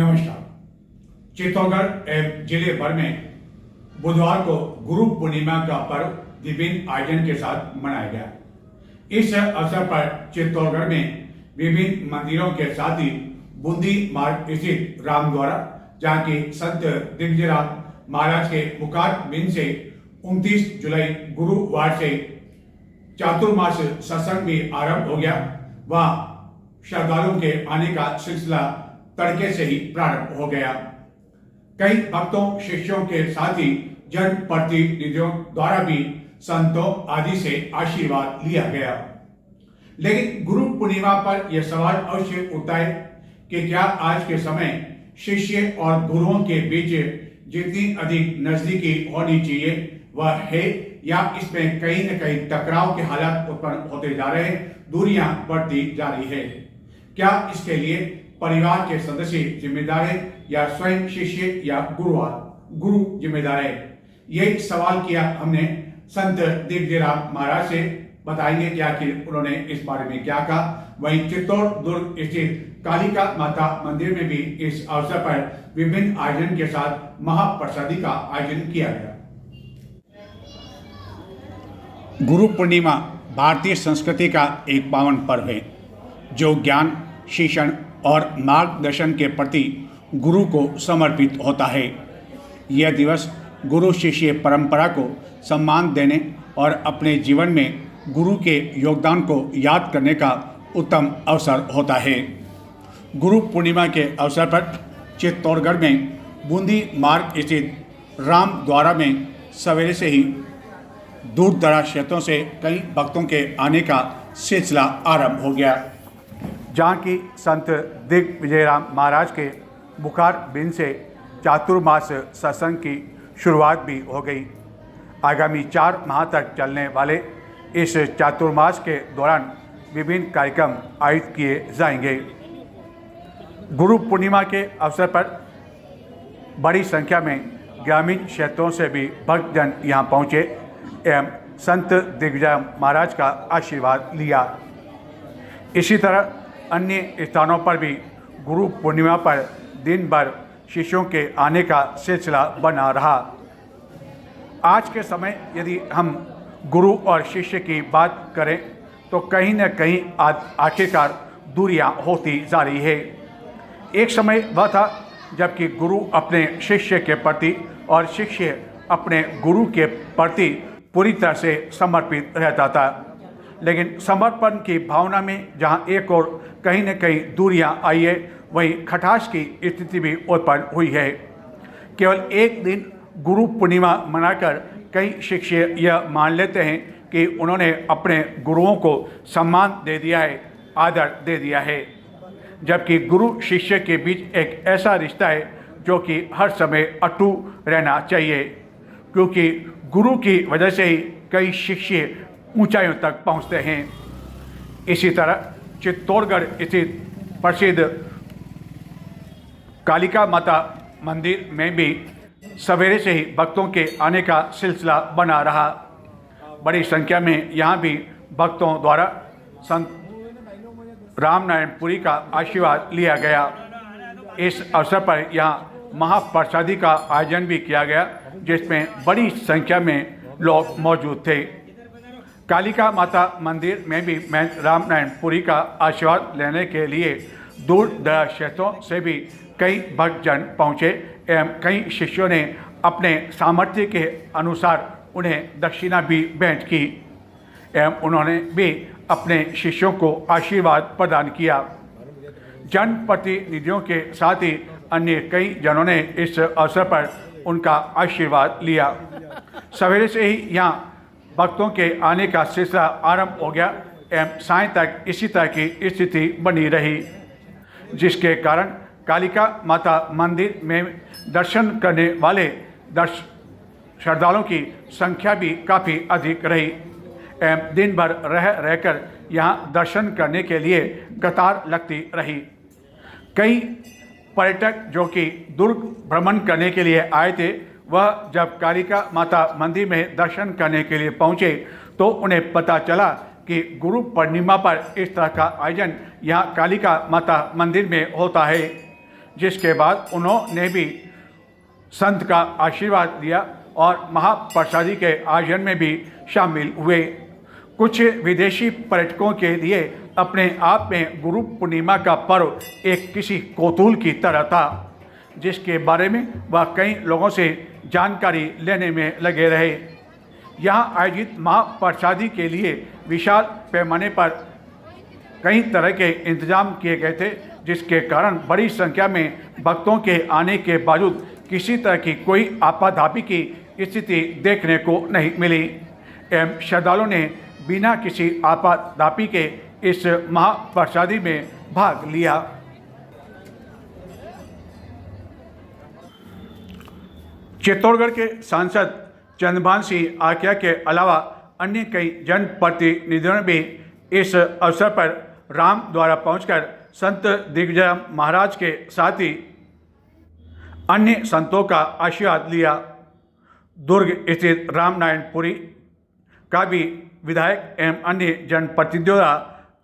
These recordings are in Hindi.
नमस्कार। चित्तौड़गढ़ एवं जिले भर में बुधवार को गुरु पूर्णिमा का पर्व विभिन्न आयोजन के साथ मनाया गया। इस अवसर पर चित्तौड़गढ़ में विभिन्न मंदिरों के साथ ही बूंदी मार्ग स्थित रामद्वारा, जहाँ की संत दिग्विजयराम महाराज के मुखार बिंद से 29 जुलाई गुरुवार से चातुर्मास सत्संग भी आरंभ हो गया। वह श्रद्धालुओं के आने का सिलसिला तड़के से ही प्रारंभ हो गया। कई भक्तों, शिष्यों के साथ ही जन प्रतिनिधियों द्वारा भी संतों आदि से आशीर्वाद लिया गया। लेकिन गुरु पूर्णिमा पर यह सवाल अवश्य उठता है कि क्या आज के समय शिष्य और गुरुओं के बीच जितनी अधिक नजदीकी होनी चाहिए वह है, या इसमें कहीं न कहीं टकराव के हालात उत्पन्न होते जा रहे हैं, दूरियां बढ़ती जा रही है। क्या इसके लिए परिवार के सदस्य जिम्मेदार है या स्वयं शिष्य या गुरु जिम्मेदार है? यही सवाल किया हमने संत दिग्विजयराम महाराज से। बताएंगे कि आखिर उन्होंने इस बारे में क्या कहा। वहीं चित्तौड़ दुर्ग स्थित कालिका माता मंदिर में भी इस अवसर पर विभिन्न आयोजन के साथ महाप्रसादी का आयोजन किया गया। गुरु पूर्णिमा भारतीय संस्कृति का एक पावन पर्व है, जो ज्ञान, शिक्षण और मार्गदर्शन के प्रति गुरु को समर्पित होता है। यह दिवस गुरु शिष्य परंपरा को सम्मान देने और अपने जीवन में गुरु के योगदान को याद करने का उत्तम अवसर होता है। गुरु पूर्णिमा के अवसर पर चित्तौड़गढ़ में बूंदी मार्ग स्थित रामद्वारा में सवेरे से ही दूर दराज क्षेत्रों से कई भक्तों के आने का सिलसिला आरंभ हो गया, जहाँ की संत दिग्विजयराम महाराज के मुखार बिंद से चातुर्मास सत्संग की शुरुआत भी हो गई। आगामी 4 माह तक चलने वाले इस चातुर्मास के दौरान विभिन्न कार्यक्रम आयोजित किए जाएंगे। गुरु पूर्णिमा के अवसर पर बड़ी संख्या में ग्रामीण क्षेत्रों से भी भक्तजन यहाँ पहुँचे एवं संत दिग्विजय महाराज का आशीर्वाद लिया। इसी तरह अन्य स्थानों पर भी गुरु पूर्णिमा पर दिन भर शिष्यों के आने का सिलसिला बना रहा। आज के समय यदि हम गुरु और शिष्य की बात करें तो कहीं न कहीं आखिरकार दूरियां होती जा रही है। एक समय वह था जबकि गुरु अपने शिष्य के प्रति और शिष्य अपने गुरु के प्रति पूरी तरह से समर्पित रहता था, लेकिन समर्पण की भावना में जहां एक और कहीं न कहीं दूरियां आई है, वहीं खटास की स्थिति भी उत्पन्न हुई है। केवल एक दिन गुरु पूर्णिमा मनाकर कई शिष्य यह मान लेते हैं कि उन्होंने अपने गुरुओं को सम्मान दे दिया है, आदर दे दिया है, जबकि गुरु शिष्य के बीच एक ऐसा रिश्ता है जो कि हर समय अटूट रहना चाहिए, क्योंकि गुरु की वजह से ही कई शिष्य ऊंचाइयों तक पहुंचते हैं। इसी तरह चित्तौड़गढ़ स्थित प्रसिद्ध कालिका माता मंदिर में भी सवेरे से ही भक्तों के आने का सिलसिला बना रहा। बड़ी संख्या में यहाँ भी भक्तों द्वारा संत रामनारायणपुरी का आशीर्वाद लिया गया। इस अवसर पर यहाँ महाप्रसादी का आयोजन भी किया गया, जिसमें बड़ी संख्या में लोग मौजूद थे। कालिका माता मंदिर में भी मैं रामनारायणपुरी का आशीर्वाद लेने के लिए दूर दराज क्षेत्रों से भी कई भक्तजन पहुँचे एवं कई शिष्यों ने अपने सामर्थ्य के अनुसार उन्हें दक्षिणा भी भेंट की एवं उन्होंने भी अपने शिष्यों को आशीर्वाद प्रदान किया। जनप्रतिनिधियों के साथ ही अन्य कई जनों ने इस अवसर पर उनका आशीर्वाद लिया। सवेरे से ही यहाँ भक्तों के आने का सिलसिला आरंभ हो गया एवं साय तक इसी तरह की स्थिति बनी रही, जिसके कारण कालिका माता मंदिर में दर्शन करने वाले श्रद्धालुओं की संख्या भी काफ़ी अधिक रही एवं दिन भर रहकर यहाँ दर्शन करने के लिए कतार लगती रही। कई पर्यटक जो कि दुर्ग भ्रमण करने के लिए आए थे, वह जब कालिका माता मंदिर में दर्शन करने के लिए पहुँचे तो उन्हें पता चला कि गुरु पूर्णिमा पर इस तरह का आयोजन यहाँ कालिका माता मंदिर में होता है, जिसके बाद उन्होंने भी संत का आशीर्वाद लिया और महाप्रसादी के आयोजन में भी शामिल हुए। कुछ विदेशी पर्यटकों के लिए अपने आप में गुरु पूर्णिमा का पर्व एक किसी कौतूहल की तरह था, जिसके बारे में वह कई लोगों से जानकारी लेने में लगे रहे। यहाँ आयोजित महाप्रसादी के लिए विशाल पैमाने पर कई तरह के इंतजाम किए गए थे, जिसके कारण बड़ी संख्या में भक्तों के आने के बावजूद किसी तरह की कोई आपाधापी की स्थिति देखने को नहीं मिली एवं श्रद्धालुओं ने बिना किसी आपाधापी के इस महाप्रसादी में भाग लिया। चित्तौड़गढ़ के सांसद चंद्रभान सिंह आर्या के अलावा अन्य कई जनप्रतिनिधियों ने भी इस अवसर पर राम द्वारा पहुंचकर संत दिग्विजय महाराज के साथ ही अन्य संतों का आशीर्वाद लिया। दुर्ग स्थित रामनारायणपुरी का भी विधायक एवं अन्य जनप्रतिनिधियों द्वारा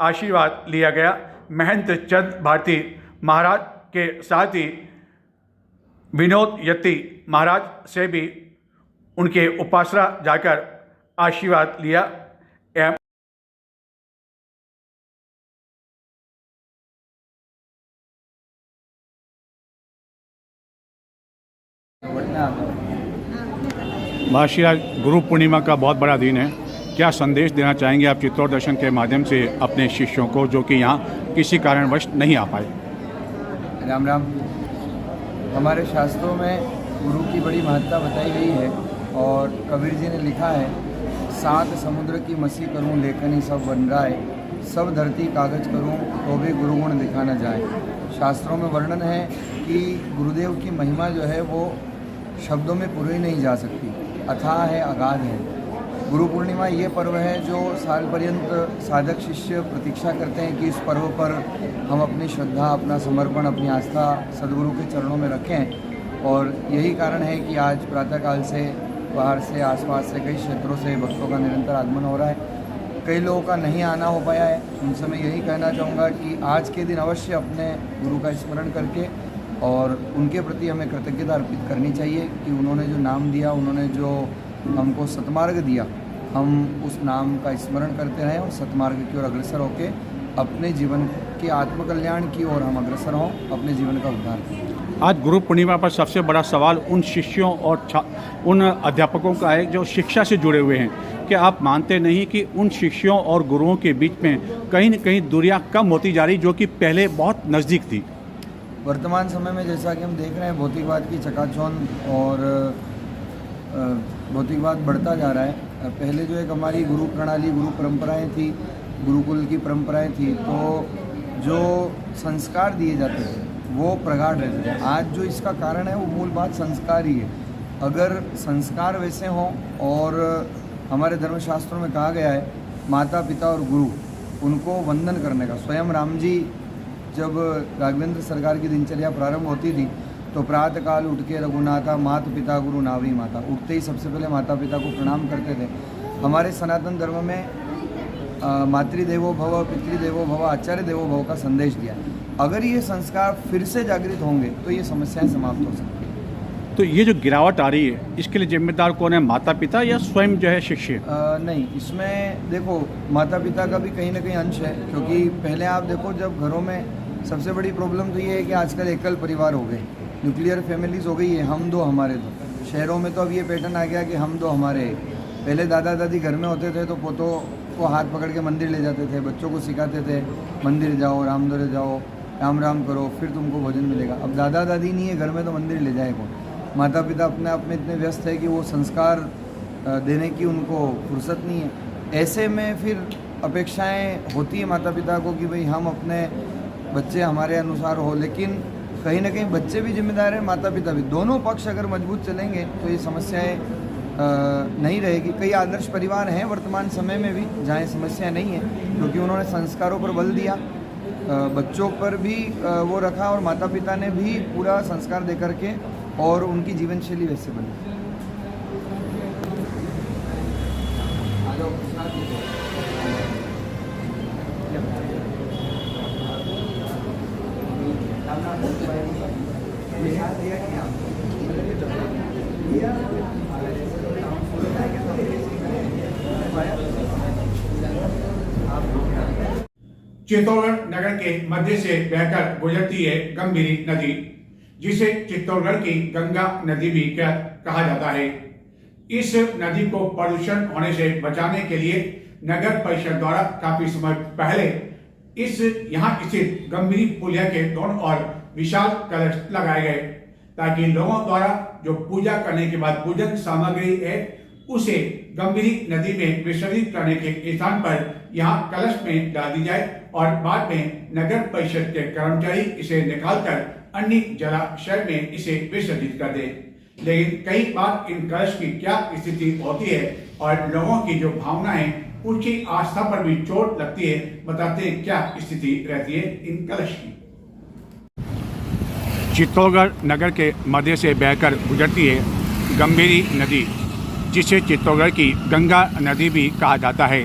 आशीर्वाद लिया गया। महंत चंद भारती महाराज के साथ ही विनोद यति महाराज से भी उनके उपासना जाकर आशीर्वाद लिया एवं महाशिवरात्रि गुरु पूर्णिमा का बहुत बड़ा दिन है। क्या संदेश देना चाहेंगे आप चित्तौड़ दर्शन के माध्यम से अपने शिष्यों को जो कि यहाँ किसी कारणवश नहीं आ पाए? राम राम। हमारे शास्त्रों में गुरु की बड़ी महत्ता बताई गई है और कबीर जी ने लिखा है, सात समुद्र की मसी करूं लेखनी सब बन राय, सब धरती कागज करूं तो भी गुरुगुण दिखा न जाए। शास्त्रों में वर्णन है कि गुरुदेव की महिमा जो है वो शब्दों में पूरी नहीं जा सकती, अथाह है, अगाध है। गुरु पूर्णिमा ये पर्व है जो साल पर्यंत साधक शिष्य प्रतीक्षा करते हैं कि इस पर्व पर हम अपनी श्रद्धा, अपना समर्पण, अपनी आस्था सद्गुरु के चरणों में रखें। और यही कारण है कि आज प्रातःकाल से बाहर से, आसपास से, कई क्षेत्रों से भक्तों का निरंतर आगमन हो रहा है। कई लोगों का नहीं आना हो पाया है, उनसे मैं यही कहना चाहूँगा कि आज के दिन अवश्य अपने गुरु का स्मरण करके और उनके प्रति हमें कृतज्ञता अर्पित करनी चाहिए कि उन्होंने जो नाम दिया, उन्होंने जो हमको सतमार्ग दिया, हम उस नाम का स्मरण करते रहें और सतमार्ग की ओर अग्रसर होकर अपने जीवन के आत्मकल्याण की ओर हम अग्रसर हों, अपने जीवन का उद्धार करें। आज गुरु पूर्णिमा पर सबसे बड़ा सवाल उन शिष्यों और उन अध्यापकों का है जो शिक्षा से जुड़े हुए हैं। क्या आप मानते नहीं कि उन शिष्यों और गुरुओं के बीच में कहीं न कहीं दूरियां कम होती जा रही जो कि पहले बहुत नज़दीक थी? वर्तमान समय में जैसा कि हम देख रहे हैं भौतिकवाद की चकाचौंध और भौतिकवाद बढ़ता जा रहा है। पहले जो एक हमारी गुरु प्रणाली, गुरु परंपराएं थी, गुरुकुल की परंपराएं थी, तो जो संस्कार दिए जाते थे वो प्रगाढ़ रहते थे। आज जो इसका कारण है वो मूल बात संस्कार ही है। अगर संस्कार वैसे हों, और हमारे धर्मशास्त्रों में कहा गया है माता पिता और गुरु उनको वंदन करने का। स्वयं राम जी जब राघवेंद्र सरकार की दिनचर्या प्रारंभ होती थी तो प्रातःकाल उठ के रघुनाथा माता पिता गुरु नावी माता, उठते ही सबसे पहले माता पिता को प्रणाम करते थे। हमारे सनातन धर्म में मातृदेवो भव, पितृदेवो भव, आचार्य देवो भव का संदेश दिया। अगर ये संस्कार फिर से जागृत होंगे तो ये समस्याएं समाप्त हो सकती हैं। तो ये जो गिरावट आ रही है इसके लिए जिम्मेदार कौन है, माता पिता या स्वयं जो है शिष्य? नहीं, इसमें देखो माता पिता का भी कहीं ना कहीं अंश है, क्योंकि पहले आप देखो जब घरों में सबसे बड़ी प्रॉब्लम तो ये है कि आजकल एकल परिवार हो गए, न्यूक्लियर फैमिलीज हो गई है, हम दो हमारे दो। शहरों में तो अब ये पैटर्न आ गया कि हम दो हमारे। पहले दादा दादी घर में होते थे तो पोतों को हाथ पकड़ के मंदिर ले जाते थे, बच्चों को सिखाते थे मंदिर जाओ, रामद्वारे जाओ, राम राम करो, फिर तुमको भोजन मिलेगा। अब दादा दादी नहीं है घर में तो मंदिर ले जाए कौन? माता पिता अपने आप में इतने व्यस्त है कि वो संस्कार देने की उनको फुर्सत नहीं है। ऐसे में फिर अपेक्षाएं होती है माता पिता को कि भाई हम अपने बच्चे हमारे अनुसार हो, लेकिन कहीं ना कहीं बच्चे भी जिम्मेदार हैं, माता पिता भी। दोनों पक्ष अगर मजबूत चलेंगे तो ये समस्याएं नहीं रहेगी। कई आदर्श परिवार हैं वर्तमान समय में भी जहाँ समस्या नहीं है, क्योंकि उन्होंने संस्कारों पर बल दिया, बच्चों पर भी वो रखा और माता पिता ने भी पूरा संस्कार दे करके और उनकी जीवन शैली वैसे बनी। चित्तौड़गढ़ नगर के मध्य से बहकर गुजरती है गंभीरी नदी, जिसे चित्तौड़गढ़ की गंगा नदी भी कहा जाता है। इस नदी को प्रदूषण होने से बचाने के लिए नगर परिषद द्वारा काफी समय पहले इस यहाँ स्थित गंभीरी पुलिया के दोनों ओर विशाल कलश लगाए गए, ताकि लोगों द्वारा जो पूजा करने के बाद पूजन सामग्री है उसे गंभीरी नदी में विसर्जित करने के स्थान पर यहाँ कलश में डाल दी जाए और बाद में नगर परिषद के कर्मचारी इसे निकालकर अन्य जलाशय में इसे विसर्जित कर दे। लेकिन कई बार इन कलश की क्या स्थिति होती है और लोगों की जो भावनाएं उनकी आस्था पर भी चोट लगती है, बताते हैं क्या स्थिति रहती है इन कलश की। चित्तौड़गढ़ नगर के मध्य से बहकर गुजरती है गंभीरी नदी, जिसे चित्तौड़गढ़ की गंगा नदी भी कहा जाता है।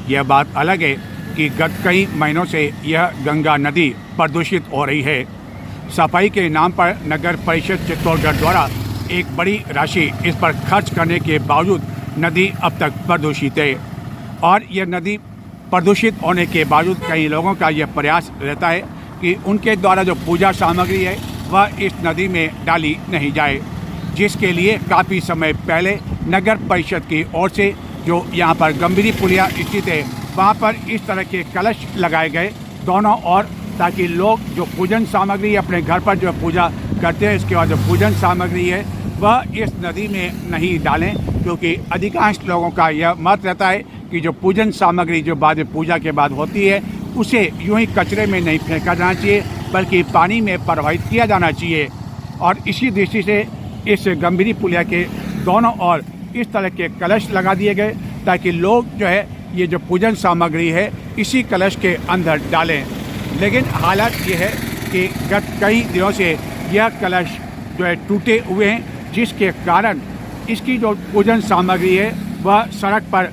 यह बात अलग है कि गत कई महीनों से यह गंगा नदी प्रदूषित हो रही है। सफाई के नाम पर नगर परिषद चित्तौड़गढ़ द्वारा एक बड़ी राशि इस पर खर्च करने के बावजूद नदी अब तक प्रदूषित है और यह नदी प्रदूषित होने के बावजूद कई लोगों का यह प्रयास रहता है कि उनके द्वारा जो पूजा सामग्री है वह इस नदी में डाली नहीं जाए, जिसके लिए काफ़ी समय पहले नगर परिषद की ओर से जो यहाँ पर गंभीरी पुलिया स्थित है वहाँ पर इस तरह के कलश लगाए गए दोनों ओर, ताकि लोग जो पूजन सामग्री अपने घर पर जो पूजा करते हैं इसके बाद जो पूजन सामग्री है वह इस नदी में नहीं डालें, क्योंकि अधिकांश लोगों का यह मत रहता है कि जो पूजन सामग्री जो बाद में पूजा के बाद होती है उसे यूं ही कचरे में नहीं फेंका जाना चाहिए, बल्कि पानी में प्रवाहित किया जाना चाहिए। और इसी दृष्टि से इस गंभीरी पुलिया के दोनों ओर इस तरह के कलश लगा दिए गए, ताकि लोग जो है ये जो पूजन सामग्री है इसी कलश के अंदर डालें। लेकिन हालत ये है कि गत कई दिनों से यह कलश जो है टूटे हुए हैं, जिसके कारण इसकी जो पूजन सामग्री है वह सड़क पर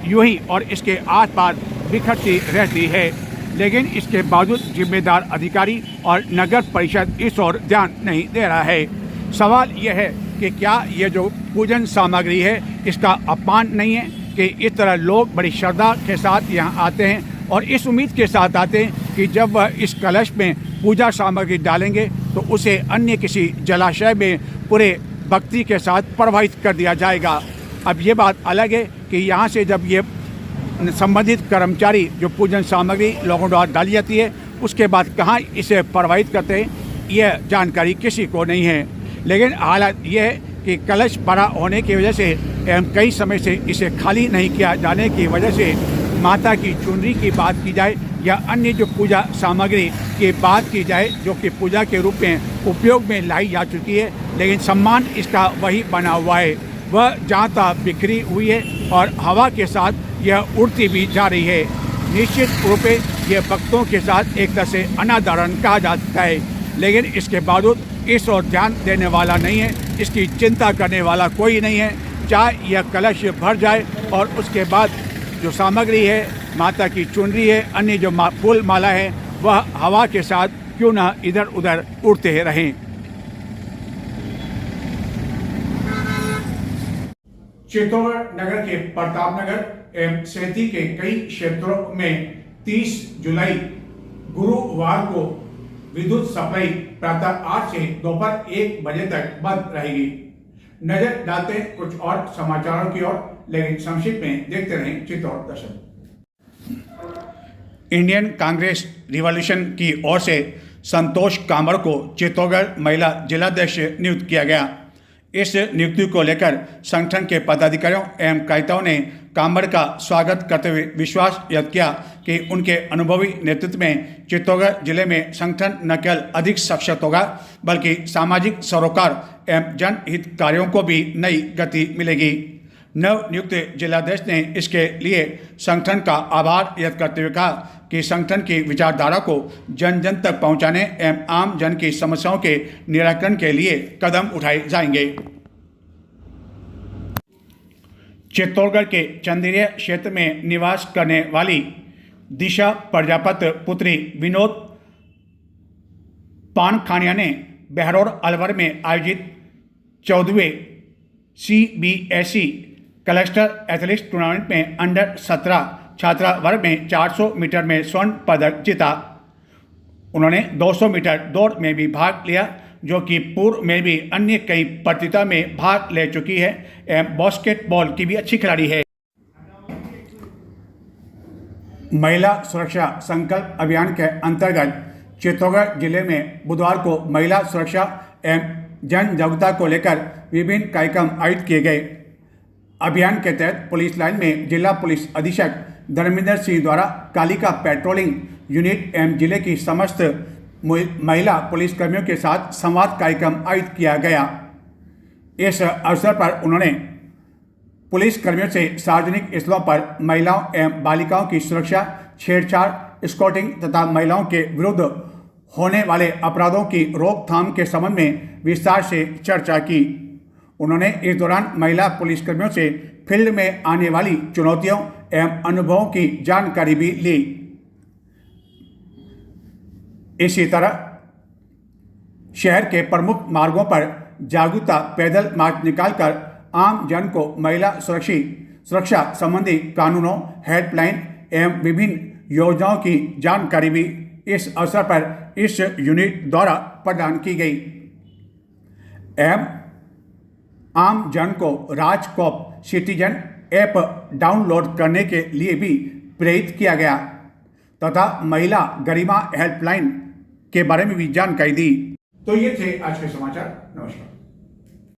यूं ही और इसके आस पास बिखरती रहती है। लेकिन इसके बावजूद जिम्मेदार अधिकारी और नगर परिषद इस ओर ध्यान नहीं दे रहा है। सवाल यह है कि क्या ये जो पूजन सामग्री है इसका अपमान नहीं है कि इस तरह लोग बड़ी श्रद्धा के साथ यहाँ आते हैं और इस उम्मीद के साथ आते हैं कि जब वह इस कलश में पूजा सामग्री डालेंगे तो उसे अन्य किसी जलाशय में पूरे भक्ति के साथ प्रवाहित कर दिया जाएगा। अब ये बात अलग है कि यहाँ से जब ये संबंधित कर्मचारी जो पूजन सामग्री लोगों द्वारा डाली जाती है उसके बाद कहाँ इसे प्रवाहित करते हैं यह जानकारी किसी को नहीं है। लेकिन हालत यह है कि कलश बड़ा होने की वजह से एवं कई समय से इसे खाली नहीं किया जाने की वजह से माता की चुनरी की बात की जाए या अन्य जो पूजा सामग्री की बात की जाए जो कि पूजा के रूप में उपयोग में लाई जा चुकी है, लेकिन सम्मान इसका वही बना हुआ है, वह जहाँ तक बिखरी हुई है और हवा के साथ यह उड़ती भी जा रही है। निश्चित रूप से यह भक्तों के साथ एक तरह से अनादरण कहा जा सकता है, लेकिन इसके बावजूद इस ओर ध्यान देने वाला नहीं है, इसकी चिंता करने वाला कोई नहीं है। चाहे यह कलश भर जाए और उसके बाद जो सामग्री है, माता की चुनरी है, अन्य जो फूल माला है, वह हवा के साथ क्यों न इधर उधर उड़ते रहें। चित्तौड़गढ़ नगर के प्रताप नगर एवं सैती के कई क्षेत्रों में 30 जुलाई गुरुवार को विद्युत सप्लाई प्रातः 8 से दोपहर 1 बजे तक बंद रहेगी। नजर डालते हैं कुछ और समाचारों की ओर, लेकिन संक्षिप्त में देखते रहें चित्तौड़ दर्शन। इंडियन कांग्रेस रिवॉल्यूशन की ओर से संतोष कामर को चित्तौड़गढ़ महिला जिलाध्यक्ष नियुक्त किया गया। इस नियुक्ति को लेकर संगठन के पदाधिकारियों एवं कार्यकर्ताओं ने कामर का स्वागत करते हुए विश्वास व्यक्त किया कि उनके अनुभवी नेतृत्व में चित्तौड़गढ़ जिले में संगठन न केवल अधिक सशक्त होगा, बल्कि सामाजिक सरोकार एवं जनहित कार्यों को भी नई गति मिलेगी। नवनियुक्त जिलाध्यक्ष ने इसके लिए संगठन का आभार व्यक्त करते हुए कहा कि संगठन की विचारधारा को जन जन तक पहुंचाने एवं आम जन की समस्याओं के निराकरण के लिए कदम उठाए जाएंगे। चित्तौड़गढ़ के चंदेरिया क्षेत्र में निवास करने वाली दिशा प्रजापति पुत्री विनोद पानखानिया ने बहरौर अलवर में आयोजित 14वें CBSE क्लस्टर एथलेटिक्स टूर्नामेंट में अंडर 17 छात्रा वर्ग में 400 मीटर में स्वर्ण पदक जीता। उन्होंने 200 मीटर दौड़ में भी भाग लिया, जो कि पूर्व में भी अन्य कई प्रतियोगिता में भाग ले चुकी है एवं बास्केटबॉल की भी अच्छी खिलाड़ी है। महिला सुरक्षा संकल्प अभियान के अंतर्गत चित्तौड़गढ़ जिले में बुधवार को महिला सुरक्षा एवं जन जागरूकता को लेकर विभिन्न कार्यक्रम आयोजित किए गए। अभियान के तहत पुलिस लाइन में जिला पुलिस अधीक्षक धर्मेंद्र सिंह द्वारा कालिका पेट्रोलिंग यूनिट एवं जिले की समस्त महिला पुलिसकर्मियों के साथ संवाद कार्यक्रम आयोजित किया गया। इस अवसर पर उन्होंने पुलिसकर्मियों से सार्वजनिक स्थलों पर महिलाओं एवं बालिकाओं की सुरक्षा, छेड़छाड़, स्कॉटिंग तथा महिलाओं के विरुद्ध होने वाले अपराधों की रोकथाम के संबंध में विस्तार से चर्चा की। उन्होंने इस दौरान महिला पुलिसकर्मियों से फील्ड में आने वाली चुनौतियों एवं अनुभवों की जानकारी भी ली। इसी तरह शहर के प्रमुख मार्गों पर जागरूकता पैदल मार्च निकालकर आम जन को महिला सुरक्षा संबंधी कानूनों, हेल्पलाइन एवं विभिन्न योजनाओं की जानकारी भी इस अवसर पर इस यूनिट द्वारा प्रदान की गई एवं आम जन को राजकॉप सिटीजन ऐप डाउनलोड करने के लिए भी प्रेरित किया गया तथा महिला गरिमा हेल्पलाइन के बारे में भी जानकारी दी। तो ये थे आज के समाचार। नमस्कार।